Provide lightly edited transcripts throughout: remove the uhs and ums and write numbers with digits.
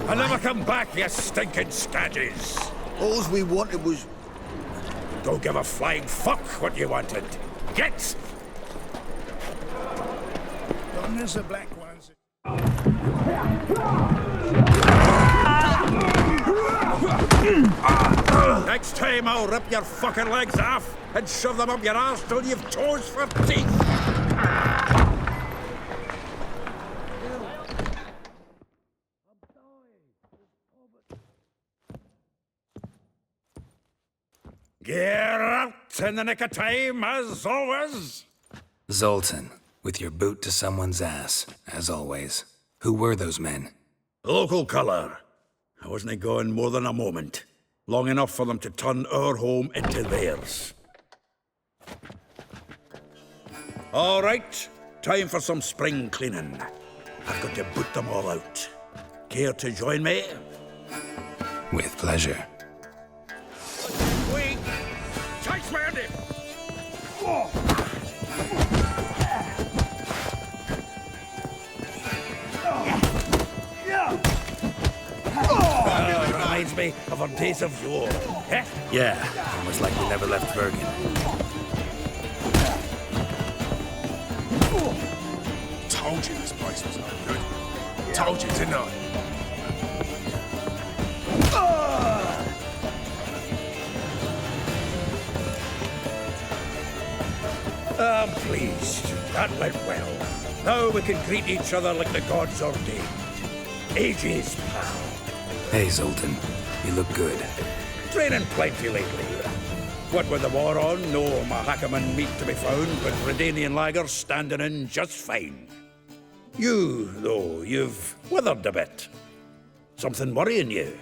I never come back, you stinking scadges. All we wanted was... Don't give a flying fuck what you wanted. Get! Don't miss the black ones. Next time I'll rip your fucking legs off and shove them up your arse till you've toes for teeth. Geralt in the nick of time, as always. Zoltan, with your boot to someone's ass, as always. Who were those men? Local colour. I wasn't gone more than a moment. Long enough for them to turn our home into theirs. All right, time for some spring cleaning. I've got to boot them all out. Care to join me? With pleasure. Wait! Chase me, Andy! Reminds me of our days of yore. Eh? Yeah, almost like we never left Bergen. Told you this place was no good. Told you, didn't I? I'm pleased. That went well. Now we can greet each other like the gods ordained. Ages, pal. Hey, Zoltan. You look good. Training plenty lately. What with the war on, no Mahakaman meat to be found, but Redanian lagers standing in just fine. You, though, you've withered a bit. Something worrying you?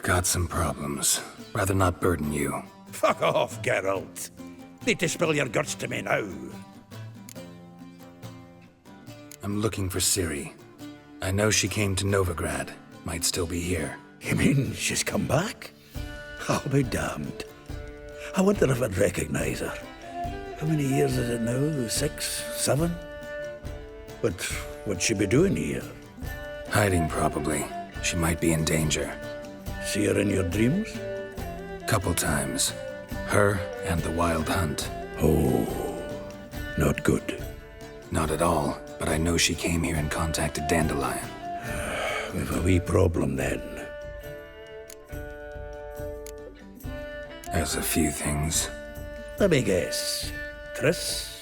Got some problems. Rather not burden you. Fuck off, Geralt. Need to spill your guts to me now. I'm looking for Ciri. I know she came to Novigrad. Might still be here. You mean she's come back? I'll be damned. I wonder if I'd recognize her. How many years is it now? 6, 7? But what'd she be doing here? Hiding, probably. She might be in danger. See her in your dreams? Couple times. Her and the Wild Hunt. Oh, not good. Not at all, but I know she came here and contacted Dandelion. We've a wee problem then. There's a few things. Let me guess. Triss?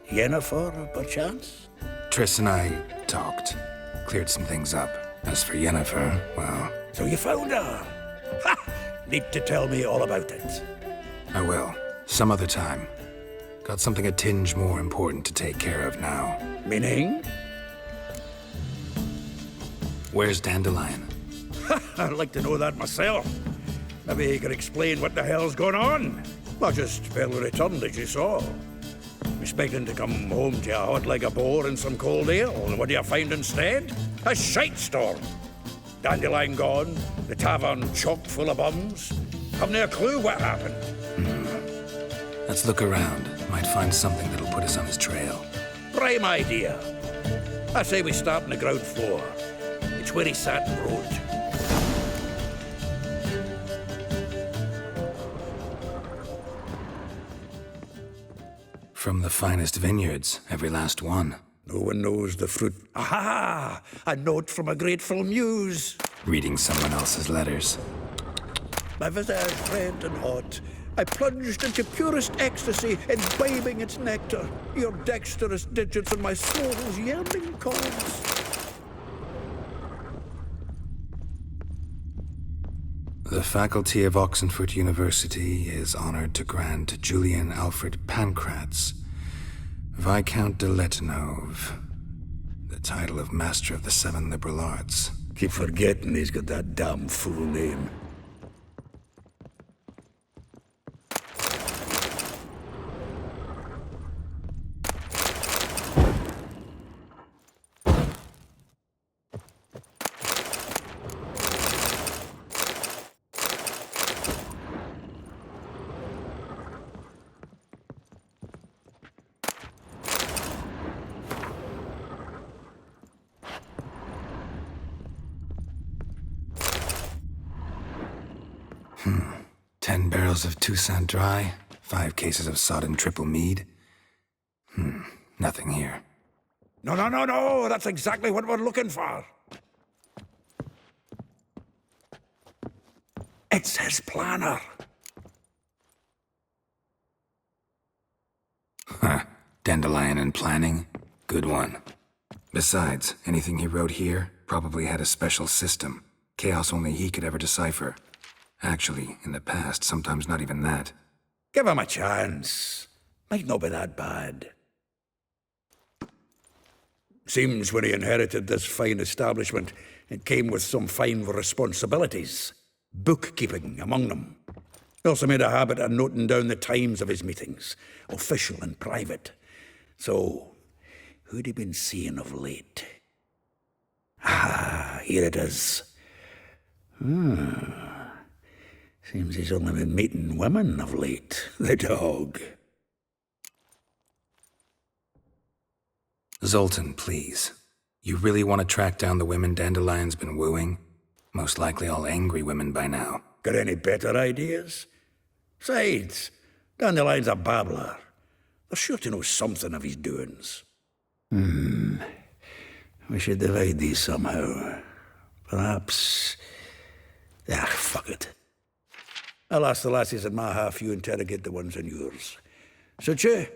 Yennefer, perchance? Triss and I talked. Cleared some things up. As for Yennefer, well... So you found her? Ha! Need to tell me all about it. I will. Some other time. Got something a tinge more important to take care of now. Meaning? Where's Dandelion? I'd like to know that myself. Maybe you could explain what the hell's going on. I just barely returned, as you saw. Expecting to come home to a hot like a boar and some cold ale, and what do you find instead? A shite storm. Dandelion gone, the tavern chock full of bums. Haven't a clue what happened. Let's look around. Might find something that'll put us on his trail. Prime idea. I say we start on the ground floor. It's where he sat and wrote. From the finest vineyards, every last one. No one knows the fruit. Aha! A note from a grateful muse. Reading someone else's letters. My visage red and hot. I plunged into purest ecstasy, imbibing its nectar. Your dexterous digits on my soul's yearning chords. The faculty of Oxenford University is honored to grant Julian Alfred Pancratz, Viscount de Letonov, the title of Master of the Seven Liberal Arts. Keep forgetting he's got that damn full name. 10 barrels of Toussaint Dry, 5 cases of sodden triple mead. Nothing here. No, that's exactly what we're looking for. It's his planner. Dandelion and planning? Good one. Besides, anything he wrote here probably had a special system. Chaos only he could ever decipher. Actually, in the past, sometimes not even that. Give him a chance. Might not be that bad. Seems when he inherited this fine establishment, it came with some fine responsibilities. Bookkeeping among them. He also made a habit of noting down the times of his meetings, official and private. So, who'd he been seeing of late? Here it is. Seems he's only been meeting women of late, the dog. Zoltan, please. You really want to track down the women Dandelion's been wooing? Most likely all angry women by now. Got any better ideas? Besides, Dandelion's a babbler. They're sure to know something of his doings. We should divide these somehow. Perhaps... fuck it. I'll ask the lassies in my half, you interrogate the ones in yours. Suit you?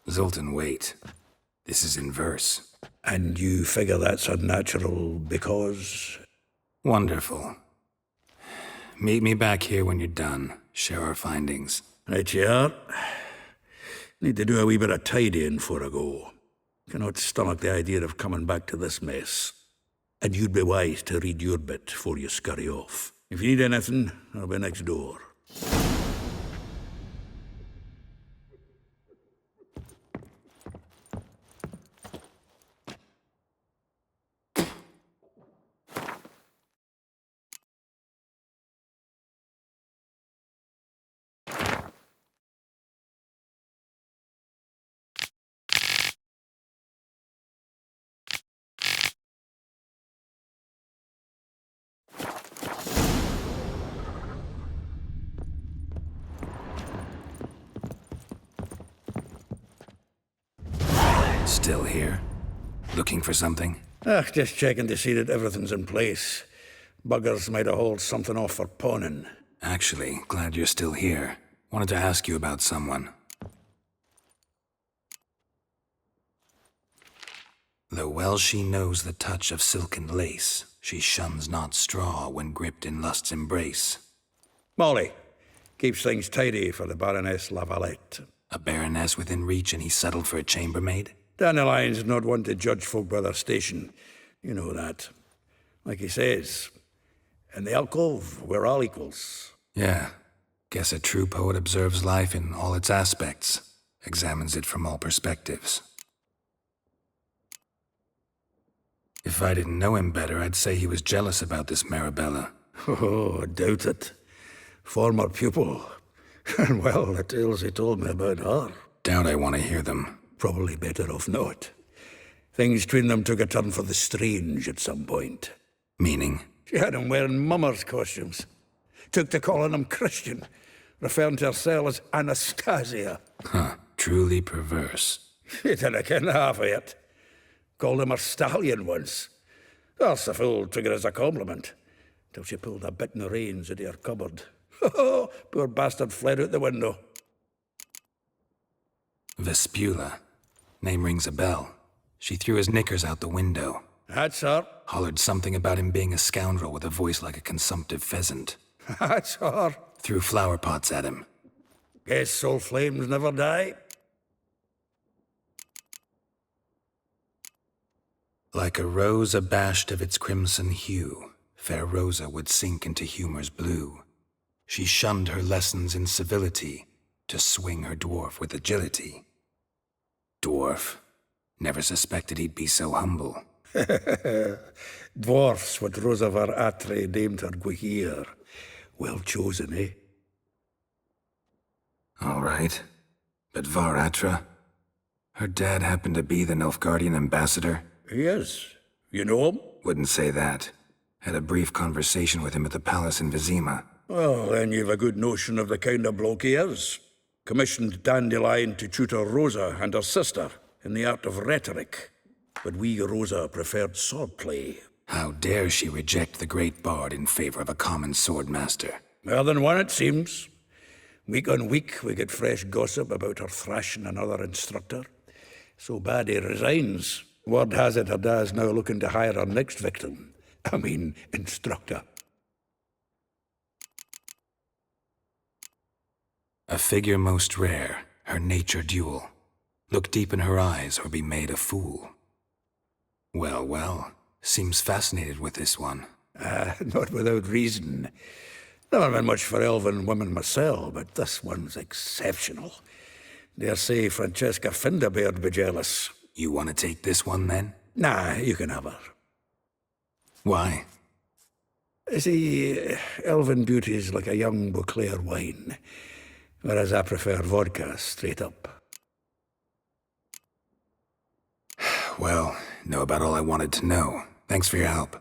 Zoltan, wait. This is in verse. And you figure that's unnatural because... Wonderful. Meet me back here when you're done. Share our findings. Right you are. Need to do a wee bit of tidying before I go. Cannot stomach the idea of coming back to this mess. And you'd be wise to read your bit before you scurry off. If you need anything, I'll be next door. Still here? Looking for something? Just checking to see that everything's in place. Buggers might have hauled something off for pawning. Actually, glad you're still here. Wanted to ask you about someone. Though well she knows the touch of silken lace, she shuns not straw when gripped in lust's embrace. Molly. Keeps things tidy for the Baroness Lavalette. A baroness within reach and he settled for a chambermaid? Dandelion's not one to judge folk by their station. You know that. Like he says, in the alcove, we're all equals. Yeah. Guess a true poet observes life in all its aspects, examines it from all perspectives. If I didn't know him better, I'd say he was jealous about this Marabella. Oh, I doubt it. Former pupil. And well, the tales he told me about her. Doubt I want to hear them. Probably better off not. Things between them took a turn for the strange at some point. Meaning? She had him wearing mummers' costumes. Took to calling him Christian, referring to herself as Anastasia. Truly perverse. He didn't ken half of it. Called him her stallion once. That's the fool took it as a compliment, till she pulled a bit in the reins out of her cupboard. Oh, poor bastard fled out the window. Vespula. Name rings a bell. She threw his knickers out the window. That's her. Hollered something about him being a scoundrel with a voice like a consumptive pheasant. That's her. Threw flower pots at him. Guess soul flames never die. Like a rose abashed of its crimson hue, fair Rosa would sink into humor's blue. She shunned her lessons in civility to swing her dwarf with agility. Dwarf. Never suspected he'd be so humble. Dwarfs what Rosa var Atre named her Guihir. Well chosen, eh? All right. But Var Atra? Her dad happened to be the Nilfgaardian ambassador? He is. You know him? Wouldn't say that. Had a brief conversation with him at the palace in Vizima. Well, then you've a good notion of the kind of bloke he is. Commissioned Dandelion to tutor Rosa and her sister in the art of rhetoric. But we Rosa preferred swordplay. How dare she reject the great bard in favor of a common swordmaster? More than one, it seems. Week on week, we get fresh gossip about her thrashing another instructor. So bad he resigns. Word has it her dad's now looking to hire her next victim. I mean, instructor. A figure most rare, her nature dual. Look deep in her eyes or be made a fool. Well, well, seems fascinated with this one. Not without reason. Never been much for elven women myself, but this one's exceptional. Dare say Francesca Finderbeard be jealous. You want to take this one, then? Nah, you can have her. Why? See, elven beauty's like a young Beauclair wine, whereas I prefer vodka straight up. Well, know about all I wanted to know. Thanks for your help.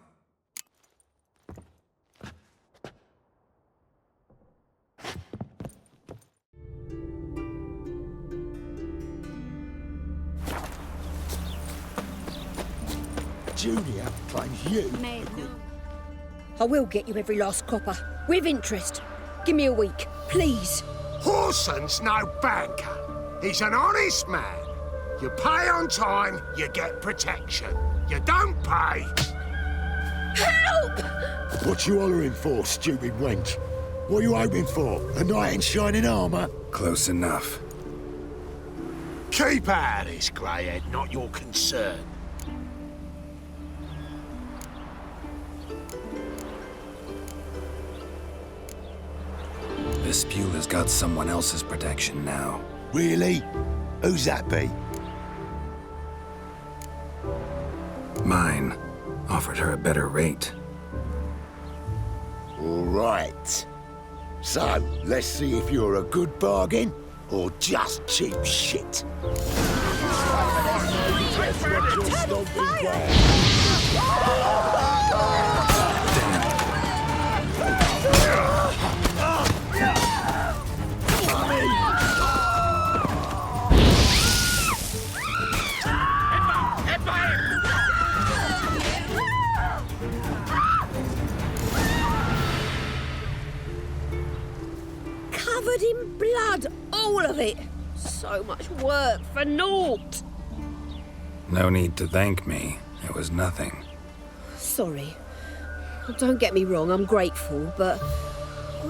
Julia claims you. I will get you every last copper, with interest. Give me a week, please. Horson's no banker. He's an honest man. You pay on time, you get protection. You don't pay. Help! What you hollering for, stupid wench? What you hoping for? A knight in shining armour? Close enough. Keep out of this, greyhead, not your concern. The Spew has got someone else's protection now. Really? Who's that be? Mine. Offered her a better rate. All right. So, let's see if you're a good bargain or just cheap shit. Covered in blood, all of it. So much work for naught. No need to thank me. It was nothing. Sorry. Don't get me wrong, I'm grateful, but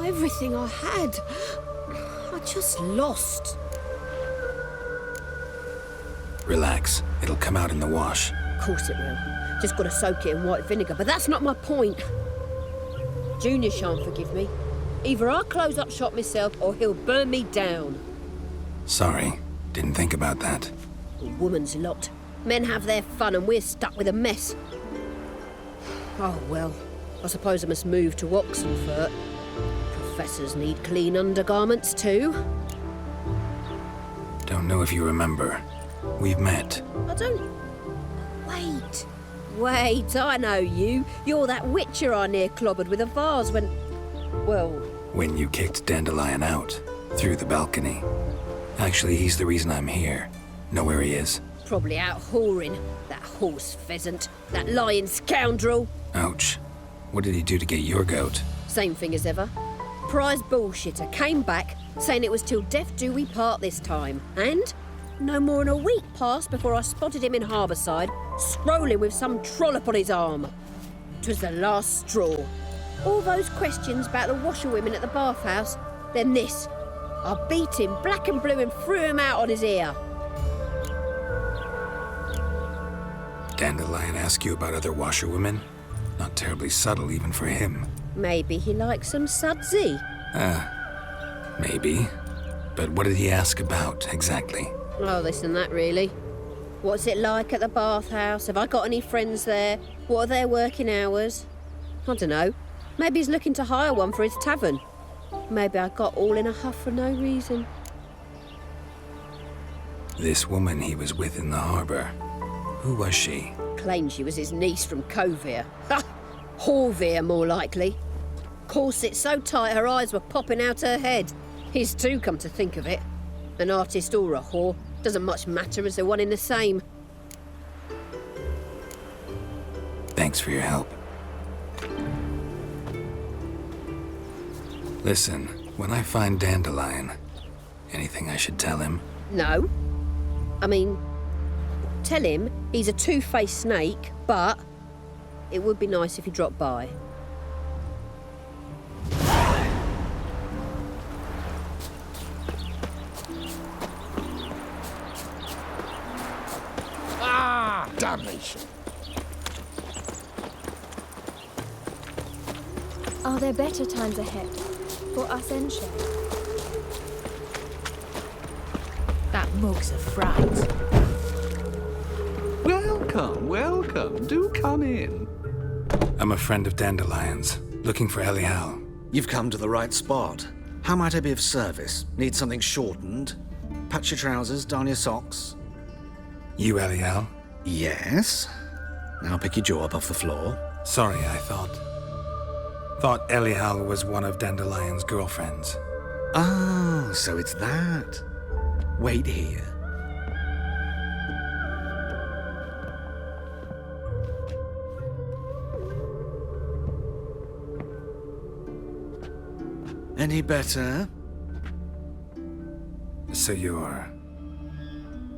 everything I had, I just lost. Relax. It'll come out in the wash. Of course it will. Just gotta soak it in white vinegar, but that's not my point. Junior shan't forgive me. Either I'll close up shop myself or he'll burn me down. Sorry. Didn't think about that. A woman's lot. Men have their fun and we're stuck with a mess. Oh well, I suppose I must move to Oxenfurt. Professors need clean undergarments too. Don't know if you remember. We've met. I don't... Wait, I know you. You're that witcher I near clobbered with a vase when... Well... When you kicked Dandelion out. Through the balcony. Actually, he's the reason I'm here. Know where he is? Probably out whoring. That horse pheasant. That lying scoundrel. Ouch. What did he do to get your goat? Same thing as ever. Prize bullshitter came back, saying it was till death do we part this time. And no more than a week passed before I spotted him in Harbourside, strolling with some trollop on his arm. 'Twas the last straw. All those questions about the washerwomen at the bathhouse, then this. I beat him black and blue and threw him out on his ear. Dandelion ask you about other washerwomen? Not terribly subtle even for him. Maybe he likes some sudsy. Maybe. But what did he ask about, exactly? Oh, this and that, really. What's it like at the bathhouse? Have I got any friends there? What are their working hours? I don't know. Maybe he's looking to hire one for his tavern. Maybe I got all in a huff for no reason. This woman he was with in the harbor. Who was she? Claimed she was his niece from Kovir. Ha! Horvir, more likely. Corset so tight her eyes were popping out her head. His too, come to think of it. An artist or a whore, doesn't much matter as they're one in the same. Thanks for your help. Listen, when I find Dandelion, anything I should tell him? No. I mean, tell him he's a two-faced snake, but it would be nice if he dropped by. Ah, damnation. Are there better times ahead for us and Shay? That mug's a fright. Welcome, welcome. Do come in. I'm a friend of Dandelion's, looking for Elial. You've come to the right spot. How might I be of service? Need something shortened? Patch your trousers, darn your socks. You Elial? Yes. Now pick your jaw up off the floor. Sorry, I thought Elial was one of Dandelion's girlfriends. Oh, so it's that. Wait here. Any better? So you're...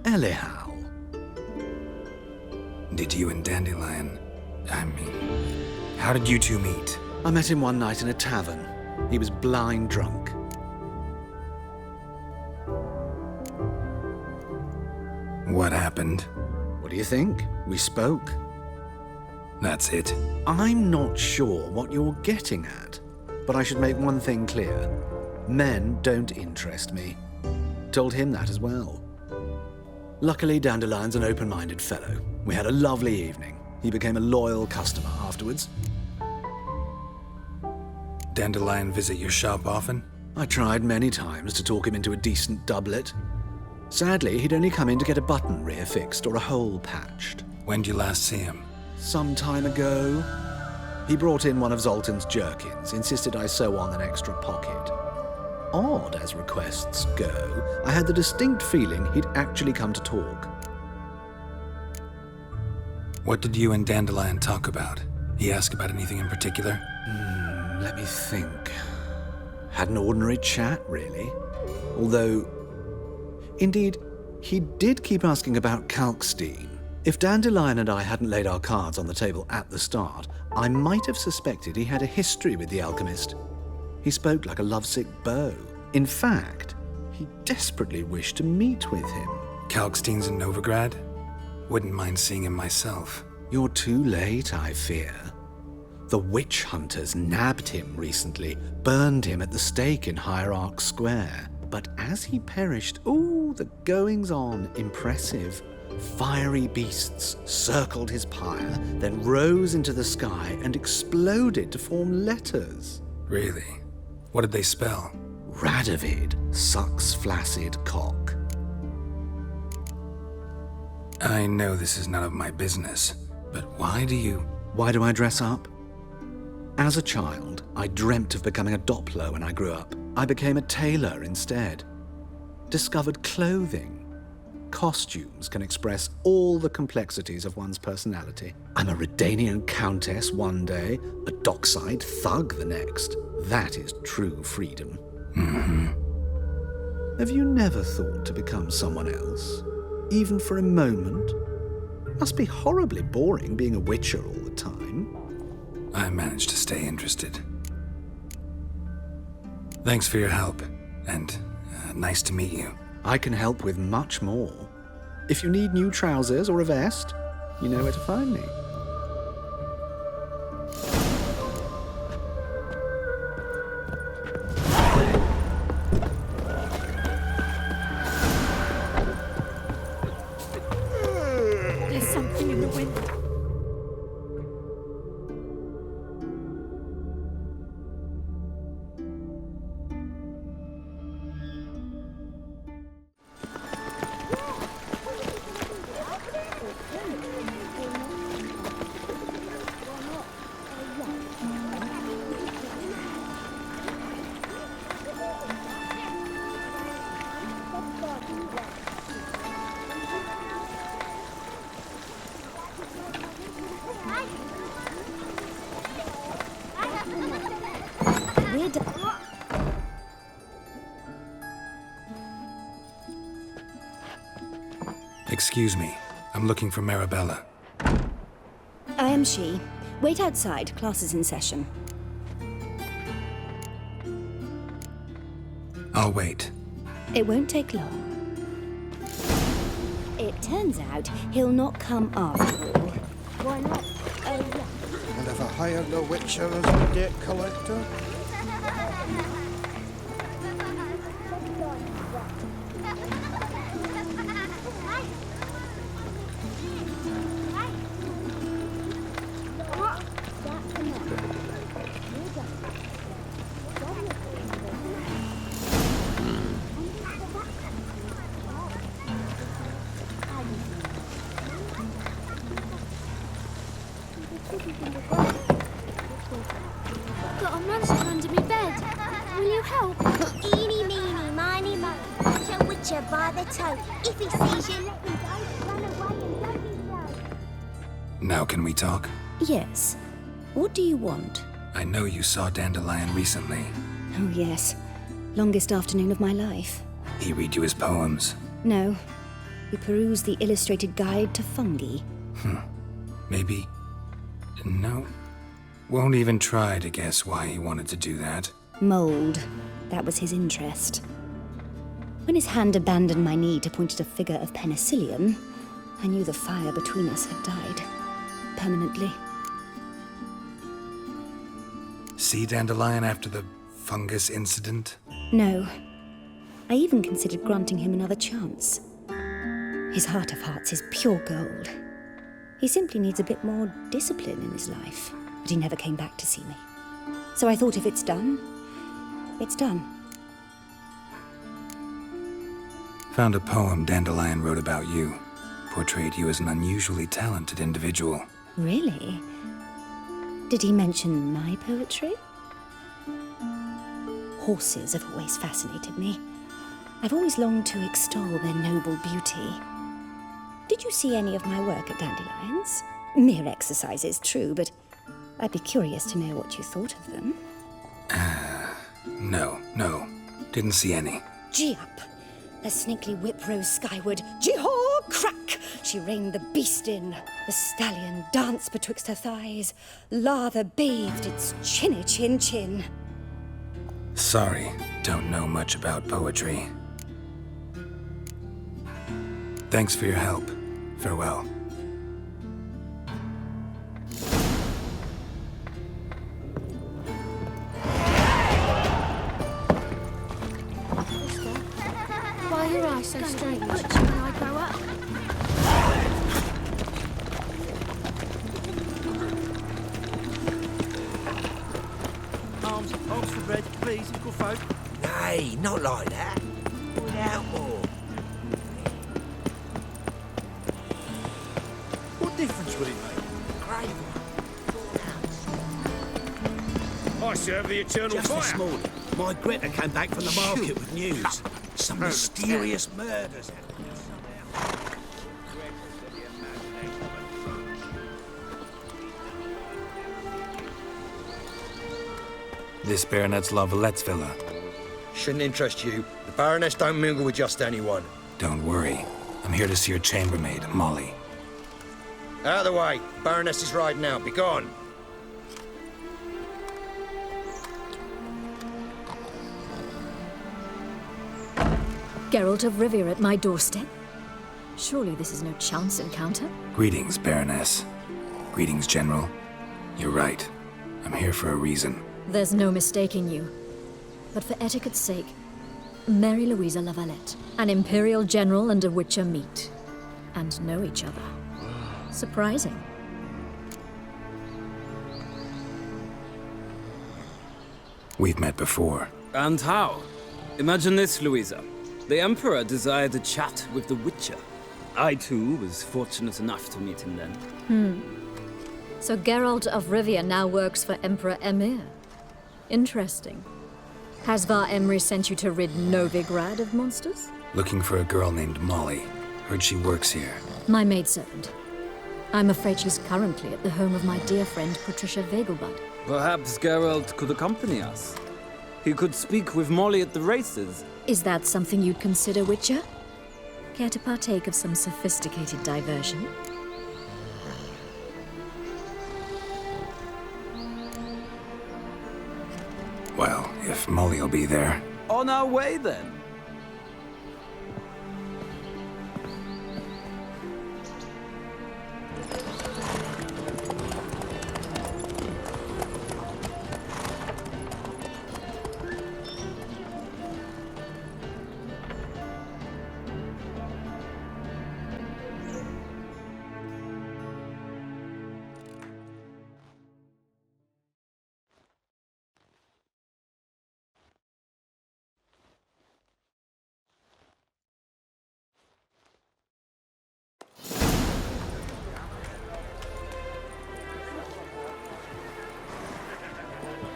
Elial. Did you and Dandelion... how did you two meet? I met him one night in a tavern. He was blind drunk. What happened? What do you think? We spoke. That's it. I'm not sure what you're getting at, but I should make one thing clear. Men don't interest me. Told him that as well. Luckily, Dandelion's an open-minded fellow. We had a lovely evening. He became a loyal customer afterwards. Dandelion visit your shop often? I tried many times to talk him into a decent doublet. Sadly, he'd only come in to get a button rear-fixed or a hole patched. When did you last see him? Some time ago. He brought in one of Zoltan's jerkins, insisted I sew on an extra pocket. Odd as requests go, I had the distinct feeling he'd actually come to talk. What did you and Dandelion talk about? He asked about anything in particular? Let me think. Had an ordinary chat, really. Although, indeed, he did keep asking about Kalkstein. If Dandelion and I hadn't laid our cards on the table at the start, I might have suspected he had a history with the alchemist. He spoke like a lovesick beau. In fact, he desperately wished to meet with him. Kalkstein's in Novigrad? Wouldn't mind seeing him myself. You're too late, I fear. The witch hunters nabbed him recently, burned him at the stake in Hierarch Square. But as he perished, the goings-on, impressive. Fiery beasts circled his pyre, then rose into the sky and exploded to form letters. Really? What did they spell? Radovid sucks flaccid cock. I know this is none of my business, but why do I dress up? As a child, I dreamt of becoming a Doppler when I grew up. I became a tailor instead. Discovered clothing. Costumes can express all the complexities of one's personality. I'm a Redanian countess one day, a dockside thug the next. That is true freedom. Have you never thought to become someone else? Even for a moment? Must be horribly boring being a witcher all the time. I managed to stay interested. Thanks for your help, and nice to meet you. I can help with much more. If you need new trousers or a vest, you know where to find me. There's something in the wind. we're done. Excuse me. I'm looking for Marabella. I am she. Wait outside. Class is in session. I'll wait. It won't take long. It turns out he'll not come after all. Why not? Oh, yeah. And have I hired the Witcher as a debt collector? Got a monster under me bed. Will you help? Eeny, meeny, miny, moe. Catch a witcher by the toe. If he sees you, let him go. Run away and don't be slow. Now can we talk? Yes. What do you want? I know you saw Dandelion recently. Oh, yes. Longest afternoon of my life. He read you his poems. No. We perused the illustrated guide to fungi. Maybe... No. Won't even try to guess why he wanted to do that. Mold. That was his interest. When his hand abandoned my knee to point at a figure of penicillium, I knew the fire between us had died. Permanently. See Dandelion after the fungus incident? No. I even considered granting him another chance. His heart of hearts is pure gold. He simply needs a bit more discipline in his life. But he never came back to see me. So I thought if it's done, it's done. Found a poem Dandelion wrote about you. Portrayed you as an unusually talented individual. Really? Did he mention my poetry? Horses have always fascinated me. I've always longed to extol their noble beauty. Did you see any of my work at Dandelion's? Mere exercises, true, but I'd be curious to know what you thought of them. No. Didn't see any. Gee up! A snaky whip rose skyward. Gee-haw! Crack! She reined the beast in. The stallion danced betwixt her thighs. Lather bathed its chinny chin. Sorry, don't know much about poetry. Thanks for your help. Farewell. Why are your eyes so strange when I grow up? Arms for bread, please, little folk. Nay, not like that. Without more. What difference would it make? Great one. I serve the eternal Just fire. this morning, my Greta came back from the market with news. Some mysterious murders happened. This Baronet's Lavallette's villa. Shouldn't interest you. The Baroness don't mingle with just anyone. Don't worry. I'm here to see your chambermaid, Molly. Out of the way. Baroness is riding out. Be gone. Geralt of Rivia at my doorstep? Surely this is no chance encounter? Greetings, Baroness. Greetings, General. You're right. I'm here for a reason. There's no mistaking you. But for etiquette's sake, Mary Louisa Lavalette, an Imperial General and a Witcher meet. And know each other. Surprising. We've met before. And how? Imagine this, Louisa. The Emperor desired a chat with the Witcher. I, too, was fortunate enough to meet him then. So Geralt of Rivia now works for Emperor Emir. Interesting. Has Var Emry sent you to rid Novigrad of monsters? Looking for a girl named Molly. Heard she works here. My maidservant. I'm afraid she's currently at the home of my dear friend Patricia Vegelbud. Perhaps Geralt could accompany us. He could speak with Molly at the races. Is that something you'd consider, Witcher? Care to partake of some sophisticated diversion? Well, if Molly'll be there. On our way, then.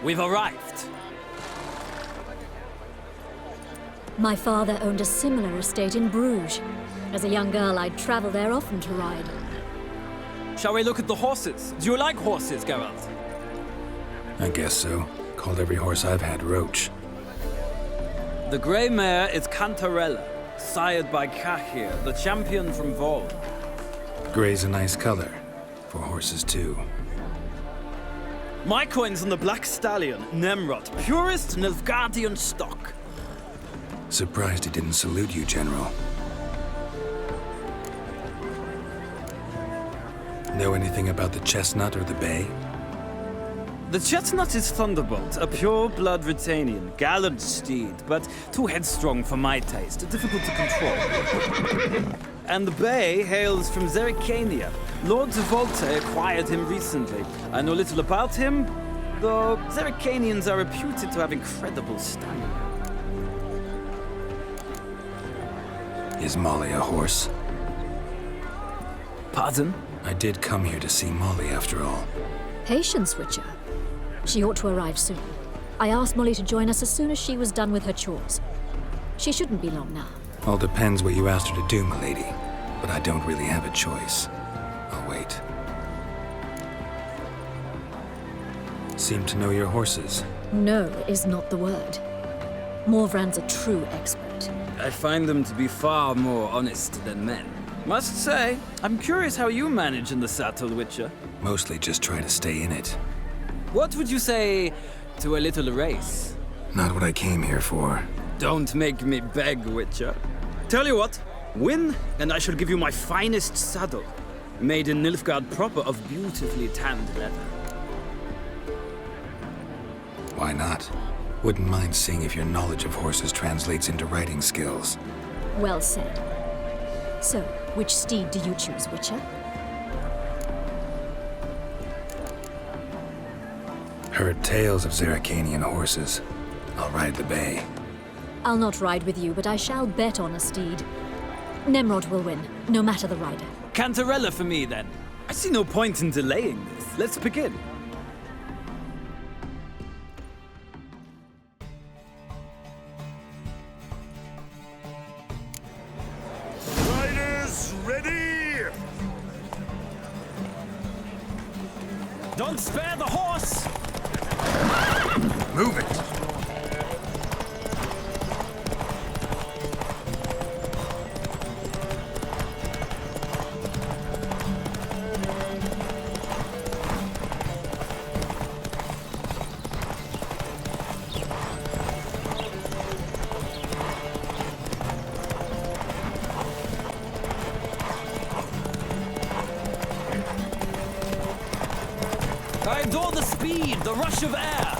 We've arrived. My father owned a similar estate in Bruges. As a young girl, I'd travel there often to ride. Shall we look at the horses? Do you like horses, Geralt? I guess so. Called every horse I've had Roach. The grey mare is Cantarella, sired by Cahir, the champion from Vol. Grey's a nice color. For horses, too. My coin's on the Black Stallion, Nemrod, purest Nilfgaardian stock. Surprised he didn't salute you, General. Know anything about the chestnut or the bay? The chestnut is Thunderbolt, a pure-blood Britannian, gallant steed, but too headstrong for my taste, difficult to control. And the bay hails from Zerrikania. Lord Volte acquired him recently. I know little about him, though Zerrikanians are reputed to have incredible stamina. Is Molly a horse? Pardon? I did come here to see Molly, after all. Patience, Witcher. She ought to arrive soon. I asked Molly to join us as soon as she was done with her chores. She shouldn't be long now. All depends what you asked her to do, milady. But I don't really have a choice. I'll wait. Seem to know your horses. No is not the word. Morvran's a true expert. I find them to be far more honest than men. Must say, I'm curious how you manage in the saddle, Witcher. Mostly just try to stay in it. What would you say to a little race? Not what I came here for. Don't make me beg, Witcher. Tell you what, win, and I shall give you my finest saddle. Made in Nilfgaard proper of beautifully tanned leather. Why not? Wouldn't mind seeing if your knowledge of horses translates into riding skills. Well said. So, which steed do you choose, Witcher? Heard tales of Zerrikanian horses. I'll ride the bay. I'll not ride with you, but I shall bet on a steed. Nemrod will win, no matter the rider. Cantarella for me, then. I see no point in delaying this. Let's begin. Riders, ready! Don't spare the horse! Move it! I adore the speed, the rush of air.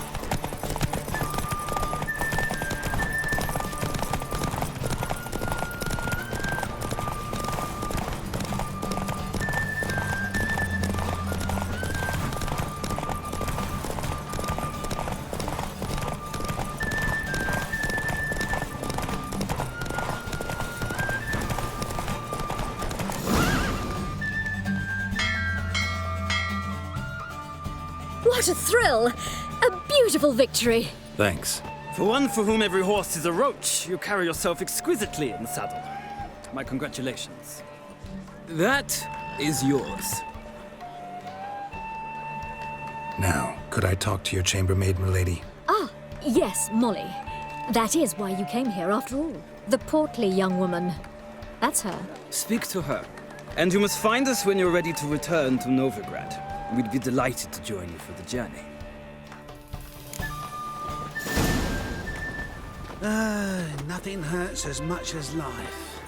What a thrill! A beautiful victory! Thanks. For one for whom every horse is a roach, you carry yourself exquisitely in the saddle. My congratulations. That is yours. Now, could I talk to your chambermaid, milady? Ah, Yes, Molly. That is why you came here after all. The portly young woman. That's her. Speak to her. And you must find us when you're ready to return to Novigrad. We'd be delighted to join you for the journey. Nothing hurts as much as life.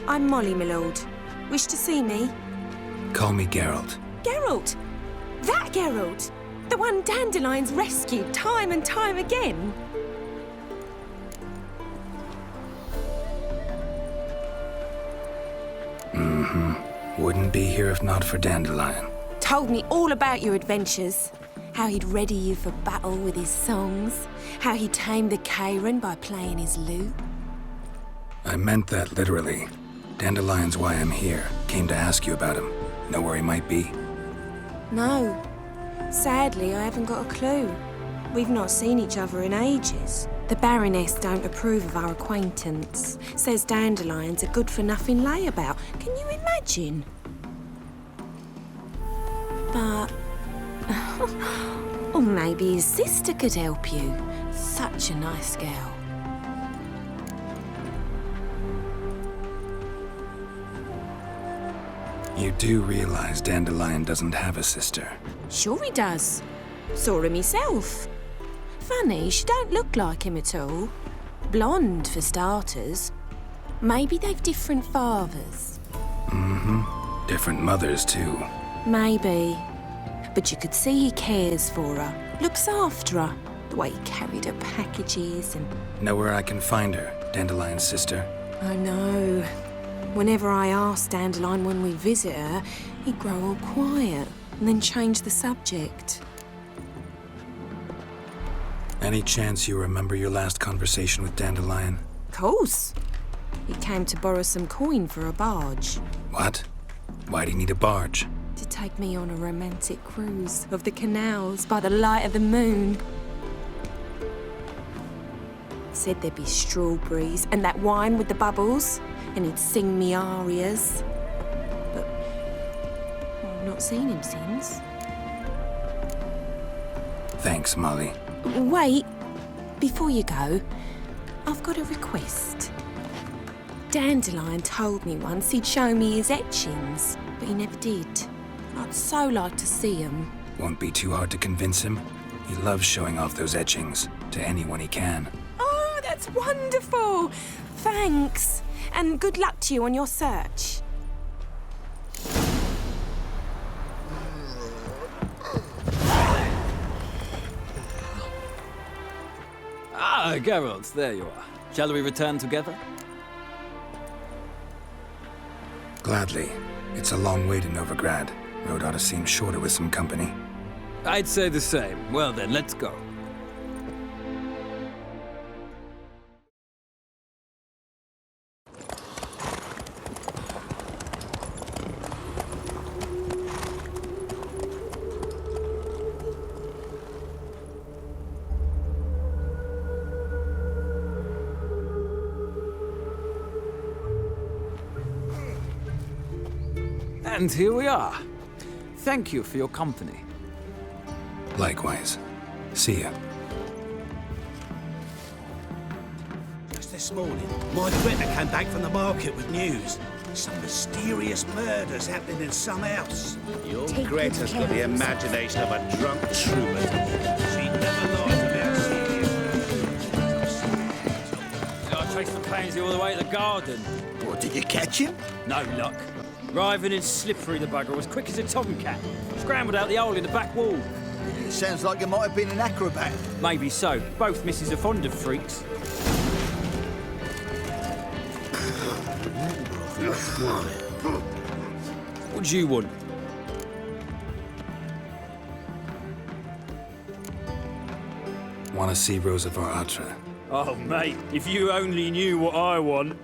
I'm Molly, my lord. Wish to see me? Call me Geralt. Geralt! That Geralt! The one Dandelion's rescued time and time again! Wouldn't be here if not for Dandelion. Told me all about your adventures. How he'd ready you for battle with his songs. How he tamed the Karen by playing his lute. I meant that literally. Dandelion's why I'm here. Came to ask you about him. Know where he might be? No. Sadly, I haven't got a clue. We've not seen each other in ages. The Baroness don't approve of our acquaintance. Says Dandelion's a good-for-nothing layabout. Can you imagine? But... or maybe his sister could help you. Such a nice girl. You do realize Dandelion doesn't have a sister? Sure he does. Saw him myself. Funny, she don't look like him at all. Blonde, for starters. Maybe they've different fathers. Different mothers, too. Maybe. But you could see he cares for her. Looks after her. The way he carried her packages and... Know where I can find her, Dandelion's sister? I know. Whenever I ask Dandelion when we visit her, he'd grow all quiet and then change the subject. Any chance you remember your last conversation with Dandelion? Course. He came to borrow some coin for a barge. What? Why'd he need a barge? To take me on a romantic cruise of the canals by the light of the moon. Said there'd be strawberries and that wine with the bubbles, and he'd sing me arias. But I've not seen him since. Thanks, Molly. Wait, before you go, I've got a request. Dandelion told me once he'd show me his etchings, but he never did. I'd so like to see them. Won't be too hard to convince him. He loves showing off those etchings to anyone he can. Oh, that's wonderful! Thanks, and good luck to you on your search. Ah, Geralt, there you are. Shall we return together? Gladly. It's a long way to Novigrad. Road ought to seem shorter with some company. I'd say the same. Well then, let's go. And here we are. Thank you for your company. Likewise. See ya. Just this morning, my critter came back from the market with news. Some mysterious murders happening in some house. Your Greta's got the imagination of a drunk troubadour. She never lied about serious. I chased the pansy all the way to the garden. What, did you catch him? No luck. Writhing and slippery, the bugger was quick as a tomcat. Scrambled out the hole in the back wall. It sounds like you might have been an acrobat. Maybe so. Both misses are fond of freaks. What do you want? Want to see Rosa Varatra? Oh, mate, if you only knew what I want.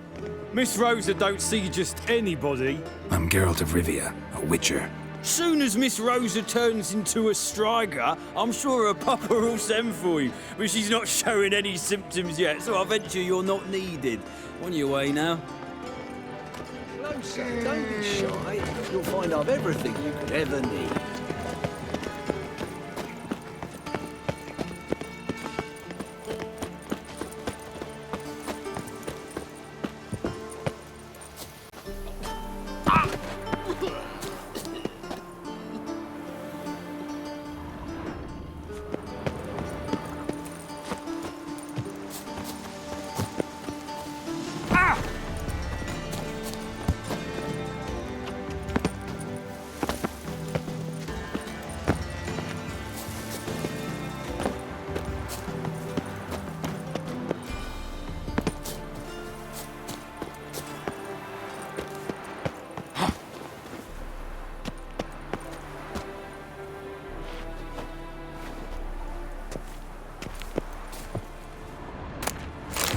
Miss Rosa don't see just anybody. I'm Geralt of Rivia, a witcher. Soon as Miss Rosa turns into a striker, I'm sure her papa will send for you. But she's not showing any symptoms yet, so I venture you're not needed. On your way now. No, sir, don't be shy. You'll find I've everything you could ever need.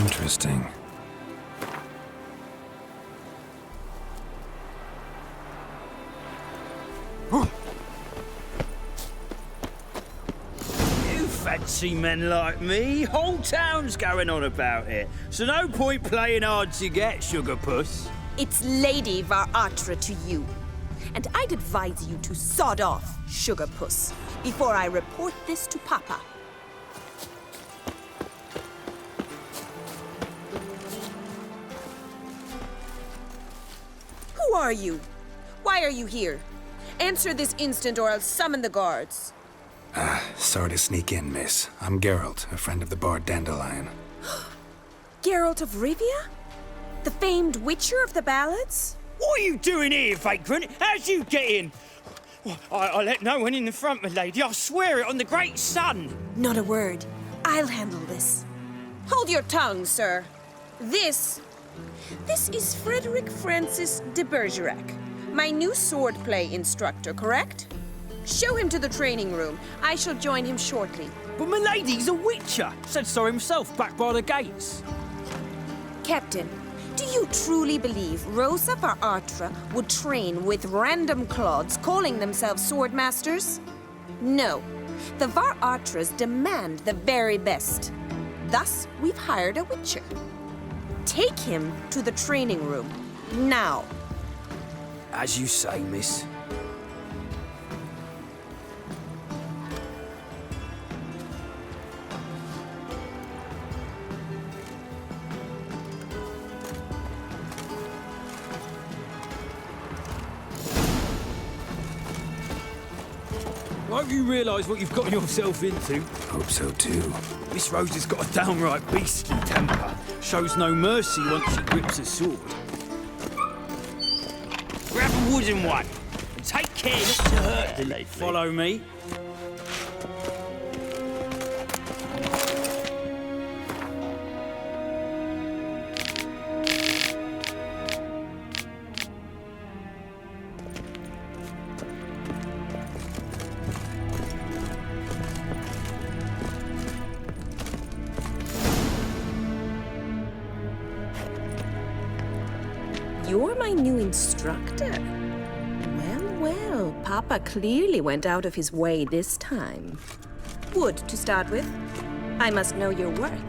Interesting. You fancy men like me? Whole town's going on about it. So no point playing hard to get, sugar puss. It's Lady Varatra to you. And I'd advise you to sod off, sugar puss, before I report this to Papa. Who are you? Why are you here? Answer this instant or I'll summon the guards. Sorry to sneak in, miss. I'm Geralt, a friend of the bard Dandelion. Geralt of Rivia? The famed witcher of the ballads? What are you doing here, vagrant? How'd you get in? I let no one in the front, my lady. I swear it on the great sun. Not a word. I'll handle this. Hold your tongue, sir. This is Frederick Francis de Bergerac, my new swordplay instructor, correct? Show him to the training room. I shall join him shortly. But my lady's a witcher. Said so himself back by the gates. Captain, do you truly believe Rosa Varatra would train with random clods calling themselves swordmasters? No. The Varatras demand the very best. Thus, we've hired a witcher. Take him to the training room, now. As you say, miss. Won't you realise what you've gotten yourself into? Hope so too. Miss Rose has got a downright beastly temper. Shows no mercy once she grips a sword. Grab a wooden one. And take care not to hurt the lady. Follow me. You're my new instructor? Well, Papa clearly went out of his way this time. Wood, to start with. I must know your worth.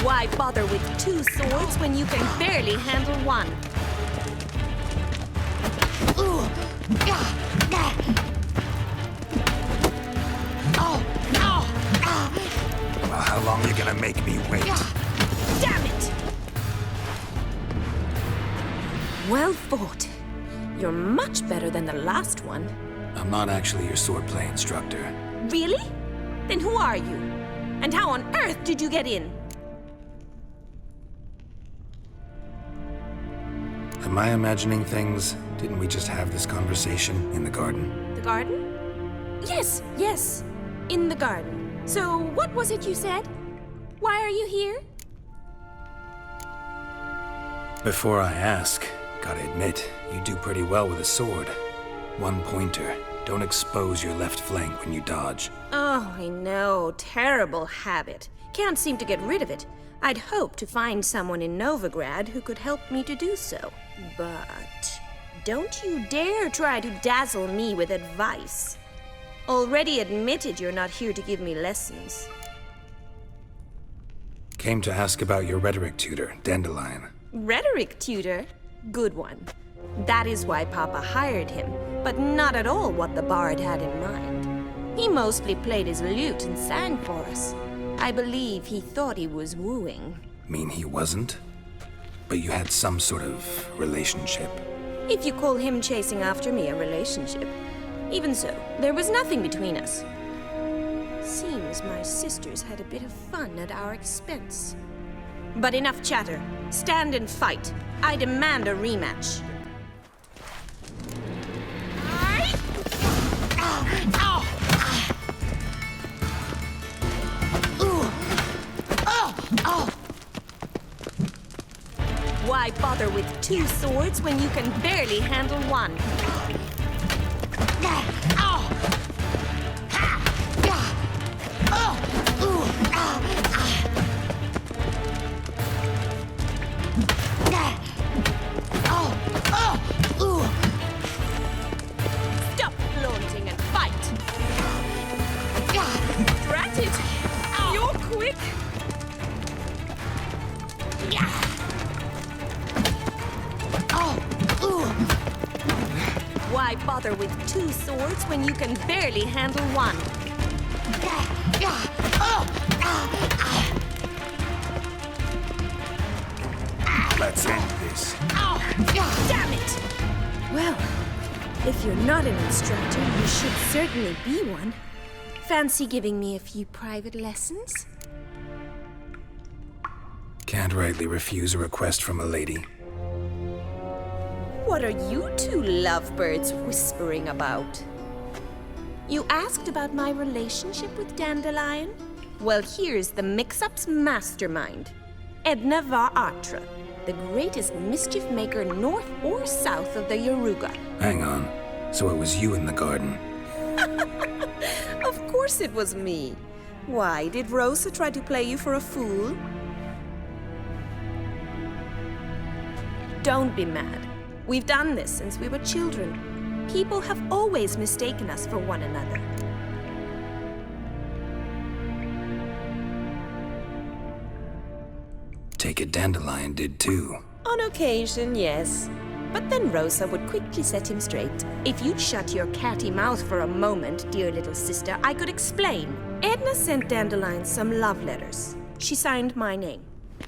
Why bother with two swords when you can barely handle one? Well, how long are you gonna make me wait? Damn it! Well fought. You're much better than the last one. I'm not actually your swordplay instructor. Really? Then who are you? And how on earth did you get in? Am I imagining things? Didn't we just have this conversation in the garden? The garden? Yes. In the garden. So, what was it you said? Why are you here? Before I ask, gotta admit, you do pretty well with a sword. One pointer. Don't expose your left flank when you dodge. Oh, I know. Terrible habit. Can't seem to get rid of it. I'd hoped to find someone in Novigrad who could help me to do so. But don't you dare try to dazzle me with advice. Already admitted you're not here to give me lessons. Came to ask about your rhetoric tutor, Dandelion. Rhetoric tutor? Good one. That is why Papa hired him, but not at all what the bard had in mind. He mostly played his lute and sang for us. I believe he thought he was wooing. Mean he wasn't? But you had some sort of relationship. If you call him chasing after me a relationship. Even so, there was nothing between us. Seems my sisters had a bit of fun at our expense. But enough chatter. Stand and fight. I demand a rematch. Why bother with two swords when you can barely handle one? Stop flaunting and fight! Drat it! You're quick! Why bother with two swords when you can barely handle one? Let's end this. Damn it! Well, if you're not an instructor, you should certainly be one. Fancy giving me a few private lessons? Can't rightly refuse a request from a lady. What are you two lovebirds whispering about? You asked about my relationship with Dandelion? Well, here's the mix-up's mastermind. Edna var Atra, the greatest mischief maker north or south of the Yaruga. Hang on. So it was you in the garden? Of course it was me. Why, did Rosa try to play you for a fool? Don't be mad. We've done this since we were children. People have always mistaken us for one another. Take it Dandelion did too. On occasion, yes. But then Rosa would quickly set him straight. If you'd shut your catty mouth for a moment, dear little sister, I could explain. Edna sent Dandelion some love letters. She signed my name.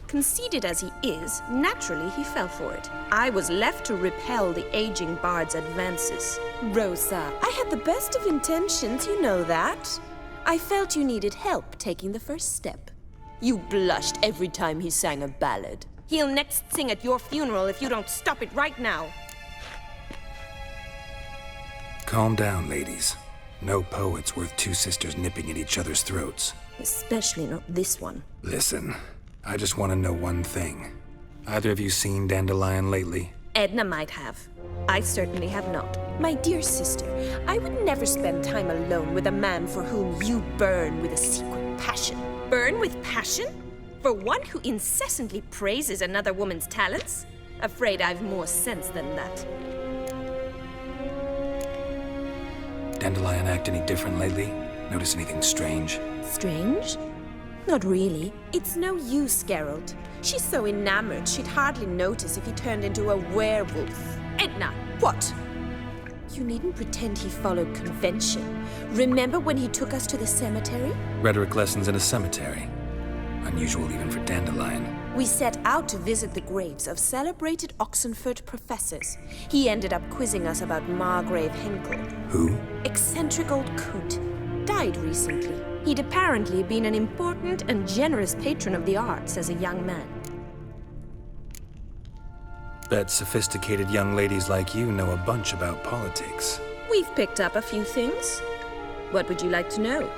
Conceited as he is, naturally he fell for it. I was left to repel the aging bard's advances. Rosa, I had the best of intentions, you know that. I felt you needed help taking the first step. You blushed every time he sang a ballad. He'll next sing at your funeral if you don't stop it right now. Calm down, ladies. No poet's worth two sisters nipping at each other's throats. Especially not this one. Listen, I just want to know one thing. Either of you seen Dandelion lately? Edna might have. I certainly have not. My dear sister, I would never spend time alone with a man for whom you burn with a secret passion. Burn with passion? For one who incessantly praises another woman's talents? Afraid I've more sense than that. Dandelion act any different lately? Notice anything strange? Strange? Not really. It's no use, Geralt. She's so enamored she'd hardly notice if he turned into a werewolf. Edna, what? You needn't pretend he followed convention. Remember when he took us to the cemetery? Rhetoric lessons in a cemetery. Unusual even for Dandelion. We set out to visit the graves of celebrated Oxenford professors. He ended up quizzing us about Margrave Henkel. Who? Eccentric old coot. Died recently. He'd apparently been an important and generous patron of the arts as a young man. Bet sophisticated young ladies like you know a bunch about politics. We've picked up a few things. What would you like to know?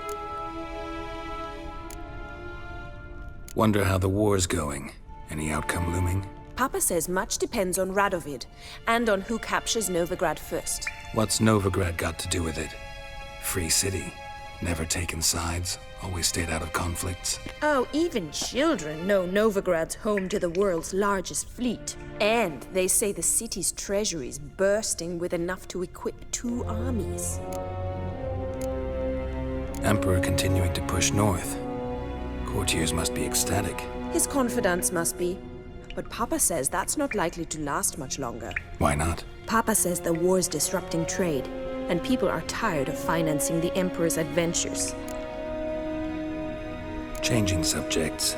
Wonder how the war's going. Any outcome looming? Papa says much depends on Radovid, and on who captures Novigrad first. What's Novigrad got to do with it? Free city. Never taken sides. Always stayed out of conflicts. Oh, even children know Novigrad's home to the world's largest fleet. And they say the city's treasury's bursting with enough to equip 2 armies. Emperor continuing to push north. Courtiers must be ecstatic. His confidants must be. But Papa says that's not likely to last much longer. Why not? Papa says the war's disrupting trade, and people are tired of financing the Emperor's adventures. Changing subjects.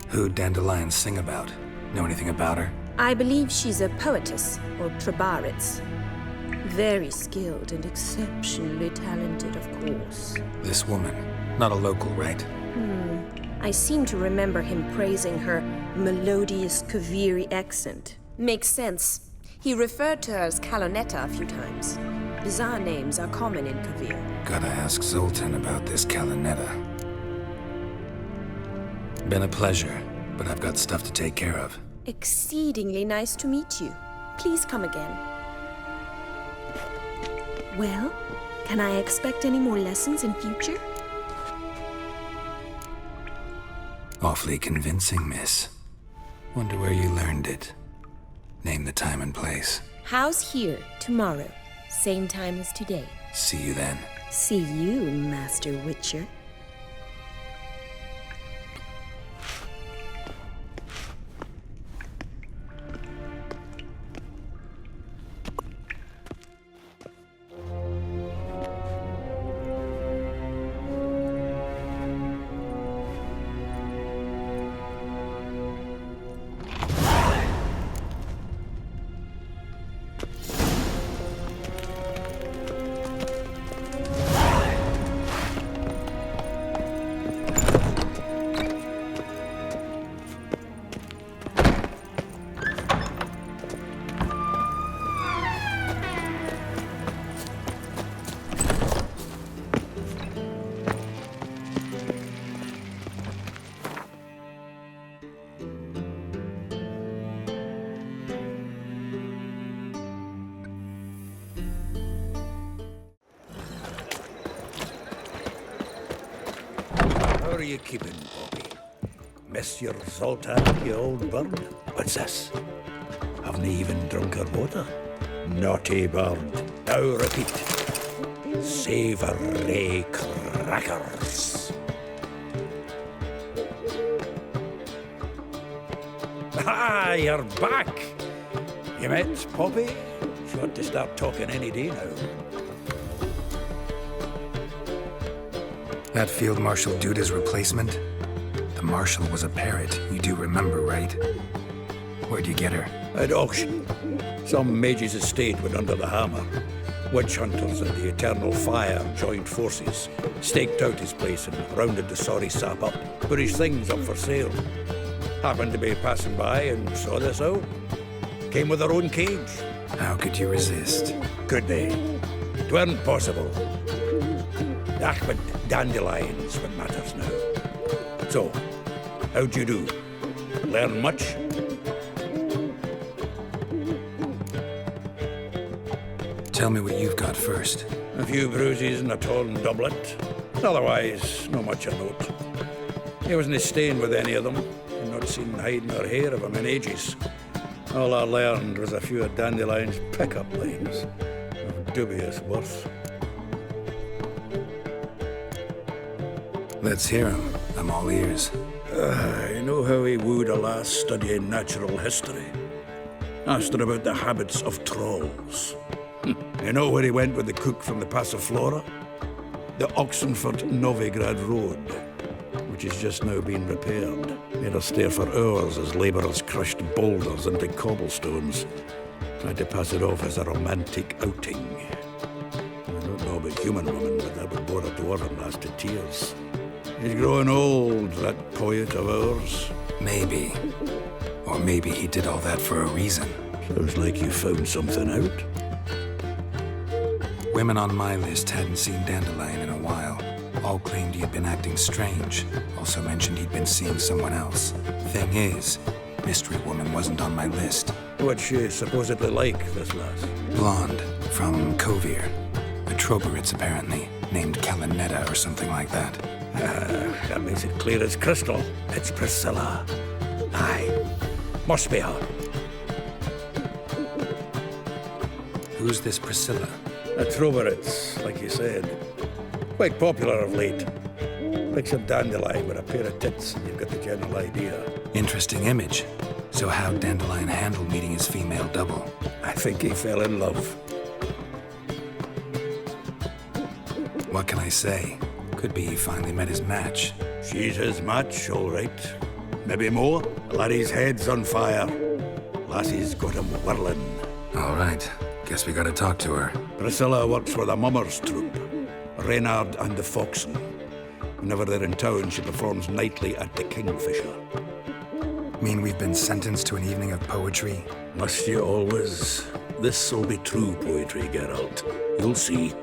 Who'd Dandelion sing about? Know anything about her? I believe she's a poetess, or Trebaritz. Very skilled and exceptionally talented, of course. This woman. Not a local, right? I seem to remember him praising her melodious Kaviri accent. Makes sense. He referred to her as Kalonetta a few times. Bizarre names are common in Kavir. Gotta ask Zoltan about this Kalonetta. Been a pleasure, but I've got stuff to take care of. Exceedingly nice to meet you. Please come again. Well, can I expect any more lessons in future? Awfully convincing, miss. Wonder where you learned it. Name the time and place. House here, tomorrow. Same time as today. See you then. See you, Master Witcher. How are you keeping, Bobby? Miss your Zoltan, you old bird? What's this? Haven't even drunk her water? Naughty bird. Now repeat. Savoury crackers. Ah, you're back. You met Poppy? She ought to start talking any day now. That Field Marshal Duda's replacement? The Marshal was a parrot, you do remember, right? Where'd you get her? At auction. Some mage's estate went under the hammer. Witch hunters and the Eternal Fire joined forces, staked out his place and rounded the sorry sap up, put his things up for sale. Happened to be passing by and saw this out. Came with her own cage. How could you resist? Could they? It weren't possible. But dandelions what matters now. So, how'd you do? Learn much? Tell me what you've got first. A few bruises and a torn doublet. Otherwise, not much of note. He wasn't staying with any of them. I've not seen hide nor hair of him in ages. All I learned was a few of Dandelion's pickup lines of dubious worth. Let's hear him. I'm all ears. You know how he wooed a lass studying natural history? Asked her about the habits of trolls. You know where he went with the cook from the Passiflora? The Oxenford-Novigrad Road, which is just now being repaired. Made her stare for hours as labourers crushed boulders into cobblestones. Tried to pass it off as a romantic outing. I don't know about human women, but that would bore a dwarven lass to tears. He's growing old, that poet of ours. Maybe. Or maybe he did all that for a reason. Sounds like you found something out. Women on my list hadn't seen Dandelion in a while. All claimed he had been acting strange. Also mentioned he'd been seeing someone else. Thing is, Mystery Woman wasn't on my list. What's she supposedly like, this lass? Blonde, from Kovir. A Troberitz, apparently, named Kalinetta or something like that. That makes it clear as crystal. It's Priscilla. Aye, must be her. Who's this Priscilla? A Troberitz, like you said. Quite popular of late. Picture Dandelion with a pair of tits, and you've got the general idea. Interesting image. So how'd Dandelion handle meeting his female double? I think he fell in love. What can I say? Could be he finally met his match. She's his match, all right. Maybe more. Laddie's head's on fire. Lassie's got him whirling. All right. Guess we gotta talk to her. Priscilla works for the Mummers troupe. Reynard and the Foxen. Whenever they're in town, she performs nightly at the Kingfisher. Mean we've been sentenced to an evening of poetry? Must you always? This'll be true poetry, Geralt. You'll see.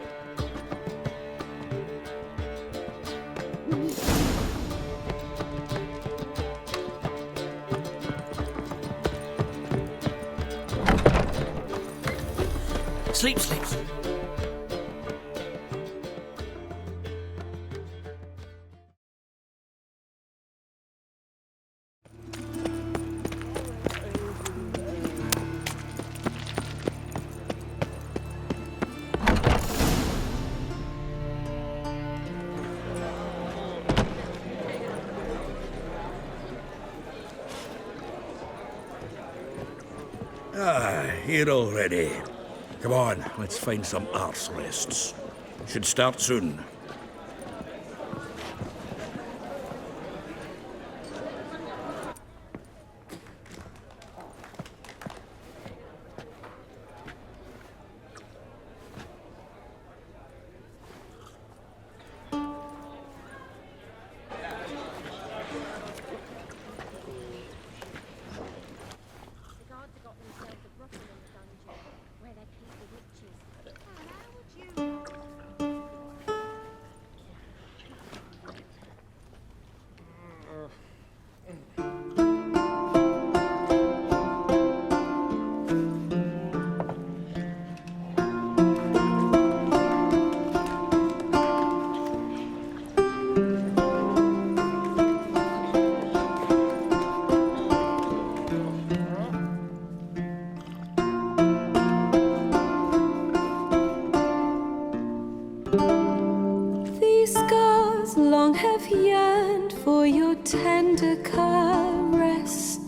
Sleep. Here already. Come on, let's find some arse rests. Should start soon. Tender caress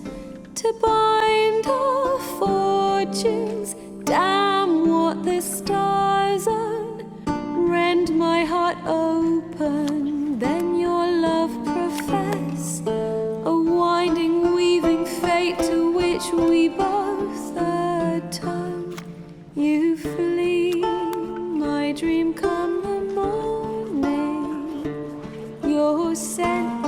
to bind our fortunes. Damn what the stars own. Rend my heart open, then your love profess. A winding, weaving fate to which we both atone. You flee, my dream come the morning. Your scent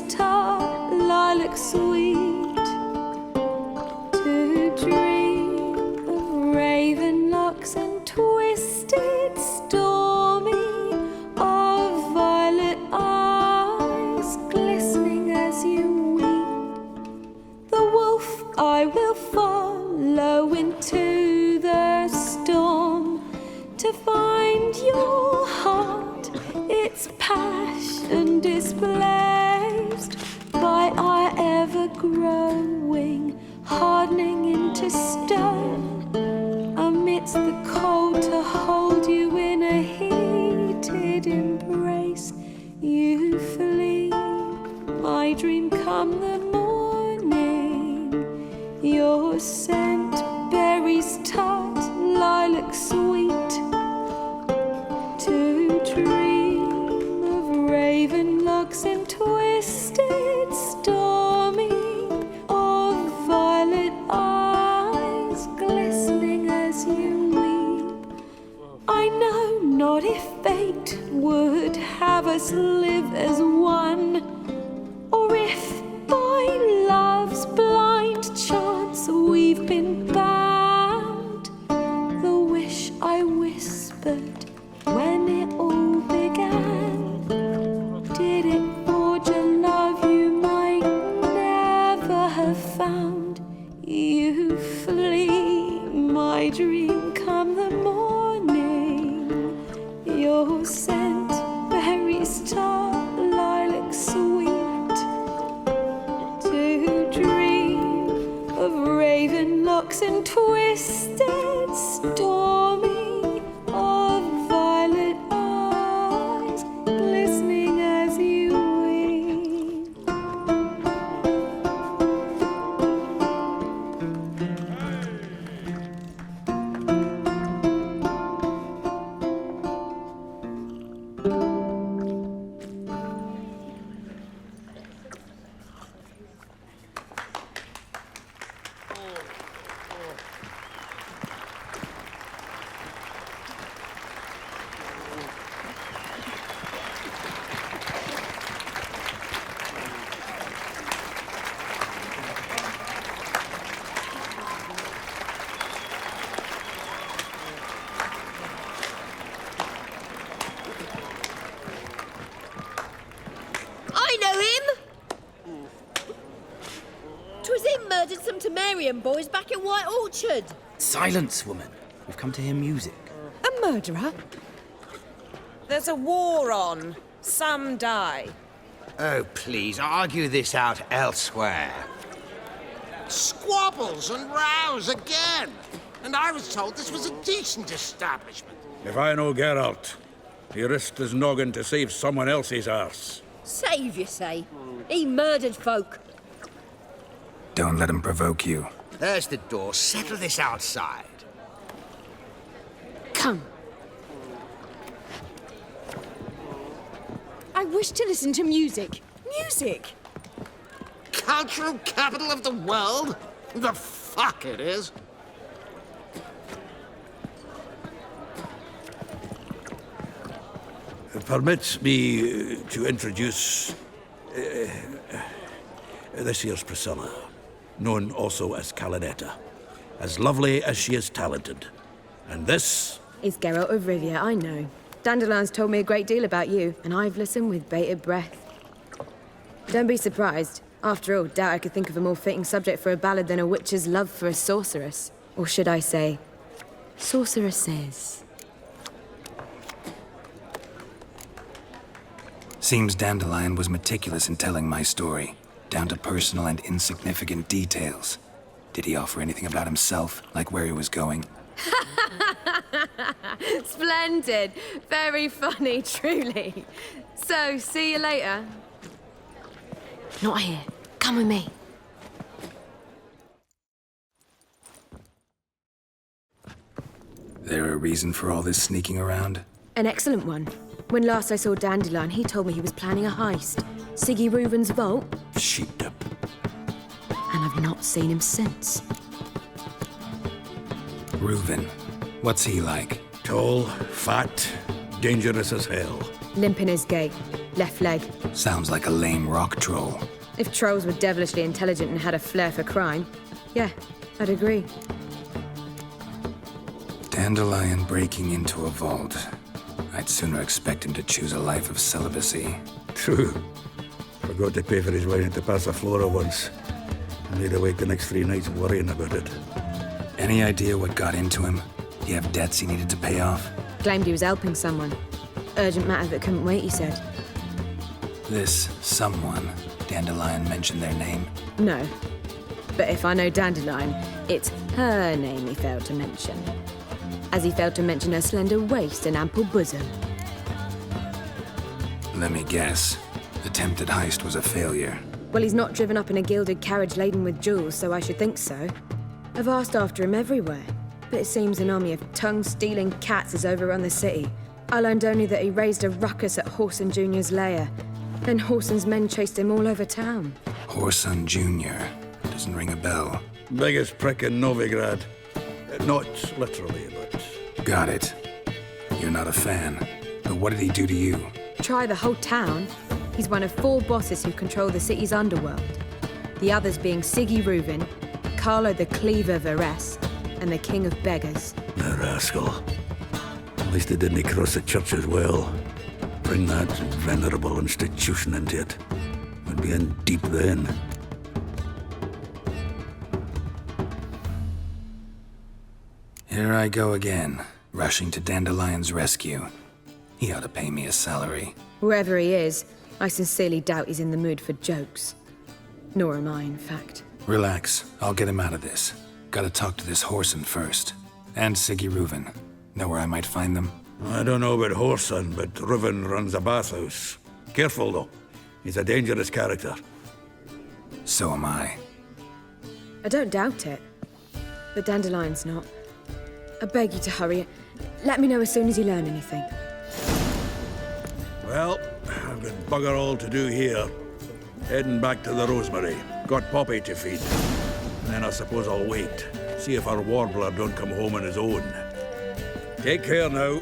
tart, lilac sweet, to dream of raven locks and twisted, stormy, of violet eyes glistening as you weep. The wolf I will follow into the storm to find your heart, its passion displaced by our ever-growing, hardening into stone, amidst the cold to hold you in a heated embrace. You flee, my dream come the morning. Your scent berries tart, lilac sweet, to dream of raven locks and twisted, stormy, of violet eyes glistening as you weep. I know not if fate would have us live as one, or if by love's blind chance we've been bound. The wish I whispered when it all began did it forge a love you might never have found. You flee my dream come the morning. Your scent, berries tart, lilac sweet. To dream of raven locks and twisted stormy, of violet eyes glistening as you weep. I know him! 'Twas him murdered some Temerian boys back in White Orchard. Silence, woman. We've come to hear music. A murderer? There's a war on. Some die. Oh, please, argue this out elsewhere. Squabbles and rows again. And I was told this was a decent establishment. If I know Geralt, he risked his noggin to save someone else's arse. Save, you say? He murdered folk. Don't let him provoke you. There's the door. Settle this outside. Come. I wish to listen to music. Music! Cultural capital of the world? The fuck it is. Permit me to introduce this here's Priscilla, known also as Calinetta, as lovely as she is talented. And this is Geralt of Rivia, I know. Dandelion's told me a great deal about you, and I've listened with bated breath. Don't be surprised. After all, doubt I could think of a more fitting subject for a ballad than a witch's love for a sorceress. Or should I say, sorceresses. Seems Dandelion was meticulous in telling my story, down to personal and insignificant details. Did he offer anything about himself, like where he was going? Splendid. Very funny, truly. So, see you later. Not here. Come with me. There a reason for all this sneaking around? An excellent one. When last I saw Dandelion, he told me he was planning a heist. Siggy Reuven's vault. Sheep-dip. And I've not seen him since. Reuven. What's he like? Tall, fat, dangerous as hell. Limp in his gait. Left leg. Sounds like a lame rock troll. If trolls were devilishly intelligent and had a flair for crime, yeah, I'd agree. Dandelion breaking into a vault. I'd sooner expect him to choose a life of celibacy. True. Forgot to pay for his wine at the Passiflora once. I laid awake the next 3 nights worrying about it. Any idea what got into him? Do you have debts he needed to pay off? Claimed he was helping someone. Urgent matter that couldn't wait, he said. This someone, Dandelion mentioned their name? No. But if I know Dandelion, it's her name he failed to mention. As he failed to mention her slender waist and ample bosom. Let me guess. Attempted heist was a failure. Well, he's not driven up in a gilded carriage laden with jewels, so I should think so. I've asked after him everywhere, but it seems an army of tongue-stealing cats has overrun the city. I learned only that he raised a ruckus at Whoreson Jr.'s lair. Then Whoreson's men chased him all over town. Whoreson Jr. Doesn't ring a bell. Biggest prick in Novigrad. Not literally, but... Got it. You're not a fan. But what did he do to you? Try the whole town. He's one of 4 bosses who control the city's underworld. The others being Siggy Reuven, Carlo the Cleaver Varese, and the King of Beggars. The rascal. At least he didn't cross the church as well. Bring that venerable institution into it. We'd be in deep then. Here I go again, rushing to Dandelion's rescue. He ought to pay me a salary. Whoever he is, I sincerely doubt he's in the mood for jokes. Nor am I, in fact. Relax, I'll get him out of this. Gotta talk to this Whoreson first. And Siggy Reuven. Know where I might find them? I don't know about Whoreson, but Reuven runs a bathhouse. Careful, though. He's a dangerous character. So am I. I don't doubt it. But Dandelion's not. I beg you to hurry. Let me know as soon as you learn anything. Well, I've got bugger all to do here. Heading back to the Rosemary. Got Poppy to feed. And then I suppose I'll wait. See if our warbler don't come home on his own. Take care now.